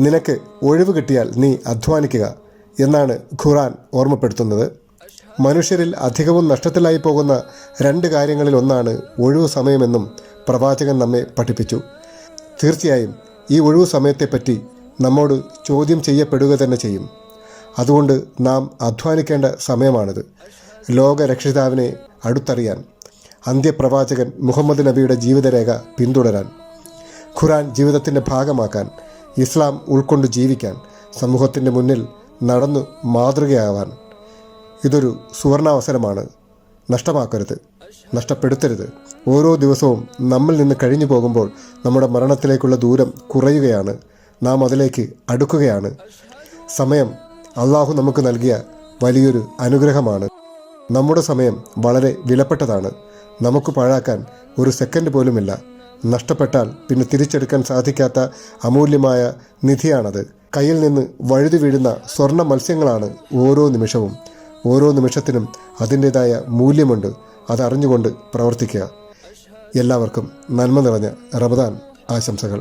നിനക്ക് ഒഴിവ് കിട്ടിയാൽ നീ അധ്വാനിക്കുക എന്നാണ് ഖുർആൻ ഓർമ്മപ്പെടുത്തുന്നത്. മനുഷ്യരിൽ അധികവും നഷ്ടത്തിലായി പോകുന്ന 2 കാര്യങ്ങളിൽ ഒന്നാണ് ഒഴിവു സമയമെന്നും പ്രവാചകൻ നമ്മെ പഠിപ്പിച്ചു. തീർച്ചയായും ഈ ഒഴിവു സമയത്തെപ്പറ്റി നമ്മോട് ചോദ്യം ചെയ്യപ്പെടുക തന്നെ ചെയ്യും. അതുകൊണ്ട് നാം അധ്വാനിക്കേണ്ട സമയമാണിത്. ലോകരക്ഷിതാവിനെ അടുത്തറിയാൻ, അന്ത്യപ്രവാചകൻ മുഹമ്മദ് നബിയുടെ ജീവിതരേഖ പിന്തുടരാൻ, ഖുർആൻ ജീവിതത്തിൻ്റെ ഭാഗമാക്കാൻ, ഇസ്ലാം ഉൾക്കൊണ്ട് ജീവിക്കാൻ, സമൂഹത്തിൻ്റെ മുന്നിൽ നടന്നു മാതൃകയാവാൻ ഇതൊരു സുവർണാവസരമാണ്. നഷ്ടമാക്കരുത്, നഷ്ടപ്പെടുത്തരുത്. ഓരോ ദിവസവും നമ്മിൽ നിന്ന് കഴിഞ്ഞു പോകുമ്പോൾ നമ്മുടെ മരണത്തിലേക്കുള്ള ദൂരം കുറയുകയാണ്. നാം അതിലേക്ക് അടുക്കുകയാണ്. സമയം അള്ളാഹു നമുക്ക് നൽകിയ വലിയൊരു അനുഗ്രഹമാണ്. നമ്മുടെ സമയം വളരെ വിലപ്പെട്ടതാണ്. നമുക്ക് പാഴാക്കാൻ ഒരു സെക്കൻഡ് പോലുമില്ല. നഷ്ടപ്പെട്ടാൽ പിന്നെ തിരിച്ചെടുക്കാൻ സാധിക്കാത്ത അമൂല്യമായ നിധിയാണത്. കയ്യിൽ നിന്ന് വഴുതി വീഴുന്ന സ്വർണ്ണ മത്സ്യങ്ങളാണ് ഓരോ നിമിഷവും. ഓരോ നിമിഷത്തിനും അതിൻ്റേതായ മൂല്യമുണ്ട്. അതറിഞ്ഞുകൊണ്ട് പ്രവർത്തിക്കുക. എല്ലാവർക്കും നന്മ നിറഞ്ഞ റമദാൻ ആശംസകൾ.